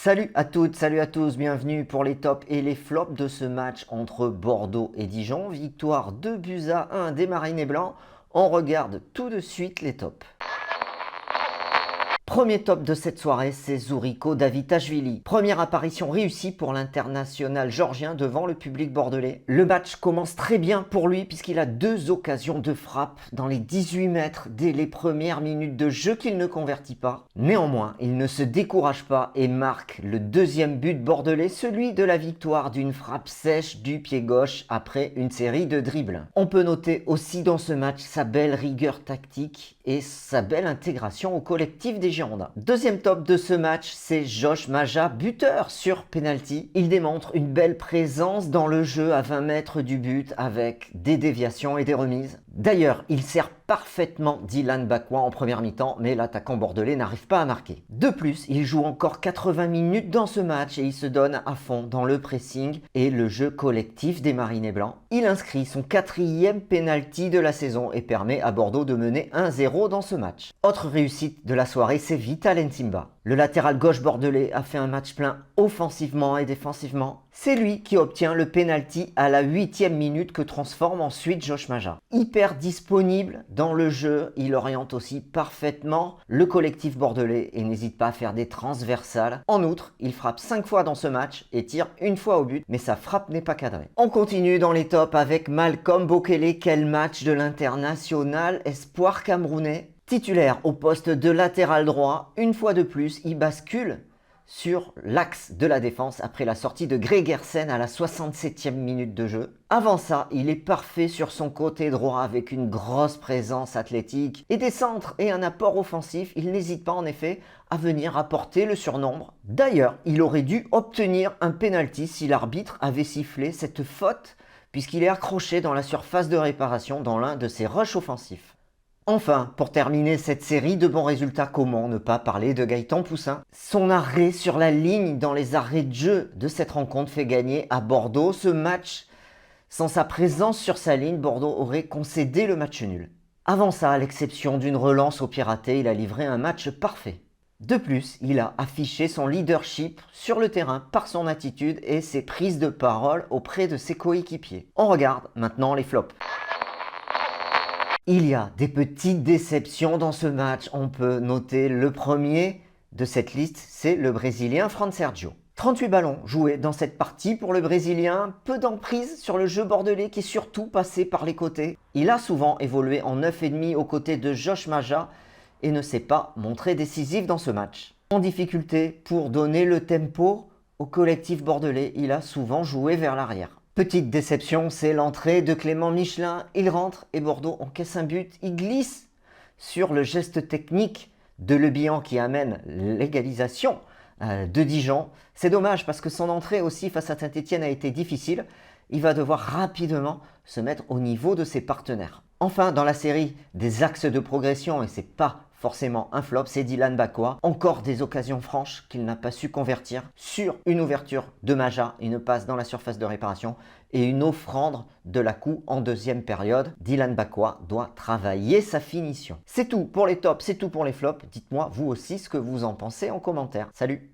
Salut à toutes, salut à tous, bienvenue pour les tops et les flops de ce match entre Bordeaux et Dijon. Victoire 2-1 des Marinés Blancs. On regarde tout de suite les tops. Premier top de cette soirée, c'est Zouriko Davitashvili. Première apparition réussie pour l'international georgien devant le public bordelais. Le match commence très bien pour lui puisqu'il a deux occasions de frappe dans les 18 mètres dès les premières minutes de jeu qu'il ne convertit pas. Néanmoins, il ne se décourage pas et marque le deuxième but bordelais, celui de la victoire d'une frappe sèche du pied gauche après une série de dribbles. On peut noter aussi dans ce match sa belle rigueur tactique et sa belle intégration au collectif des Girondins. Deuxième top de ce match, c'est Josh Maja, buteur sur penalty. Il démontre une belle présence dans le jeu à 20 mètres du but avec des déviations et des remises. D'ailleurs, il sert parfaitement Dylan Bakwa en première mi-temps, mais l'attaquant bordelais n'arrive pas à marquer. De plus, il joue encore 80 minutes dans ce match et il se donne à fond dans le pressing et le jeu collectif des Marinés Blancs. Il inscrit son 4e penalty de la saison et permet à Bordeaux de mener 1-0 dans ce match. Autre réussite de la soirée, c'est Vital Nsimba. Le latéral gauche bordelais a fait un match plein offensivement et défensivement. C'est lui qui obtient le penalty à la 8e minute que transforme ensuite Josh Maja. Hyper disponible dans le jeu, il oriente aussi parfaitement le collectif bordelais et n'hésite pas à faire des transversales. En outre, il frappe 5 fois dans ce match et tire une fois au but, mais sa frappe n'est pas cadrée. On continue dans les tops avec Malcolm Bokele. Quel match de l'international espoir camerounais. Titulaire au poste de latéral droit, une fois de plus, il bascule sur l'axe de la défense après la sortie de Gregersen à la 67e minute de jeu. Avant ça, il est parfait sur son côté droit avec une grosse présence athlétique et des centres et un apport offensif. Il n'hésite pas en effet à venir apporter le surnombre. D'ailleurs, il aurait dû obtenir un penalty si l'arbitre avait sifflé cette faute puisqu'il est accroché dans la surface de réparation dans l'un de ses rushs offensifs. Enfin, pour terminer cette série de bons résultats, comment ne pas parler de Gaëtan Poussin? Son arrêt sur la ligne dans les arrêts de jeu de cette rencontre fait gagner à Bordeaux ce match. Sans sa présence sur sa ligne, Bordeaux aurait concédé le match nul. Avant ça, à l'exception d'une relance au pied raté, il a livré un match parfait. De plus, il a affiché son leadership sur le terrain par son attitude et ses prises de parole auprès de ses coéquipiers. On regarde maintenant les flops. Il y a des petites déceptions dans ce match. On peut noter le premier de cette liste, c'est le Brésilien Fran Sergio. 38 ballons joués dans cette partie pour le Brésilien, peu d'emprise sur le jeu bordelais qui est surtout passé par les côtés. Il a souvent évolué en 9,5 aux côtés de Josh Maja et ne s'est pas montré décisif dans ce match. En difficulté pour donner le tempo au collectif bordelais, il a souvent joué vers l'arrière. Petite déception, c'est l'entrée de Clément Michelin. Il rentre et Bordeaux encaisse un but. Il glisse sur le geste technique de Le Bihan qui amène l'égalisation de Dijon. C'est dommage parce que son entrée aussi face à Saint-Etienne a été difficile. Il va devoir rapidement se mettre au niveau de ses partenaires. Enfin, dans la série des axes de progression, et c'est pas forcément un flop, c'est Dylan Bakwa. Encore des occasions franches qu'il n'a pas su convertir sur une ouverture de Maja, une passe dans la surface de réparation et une offrande de la coup en deuxième période. Dylan Bakwa doit travailler sa finition. C'est tout pour les tops, c'est tout pour les flops. Dites-moi vous aussi ce que vous en pensez en commentaire. Salut!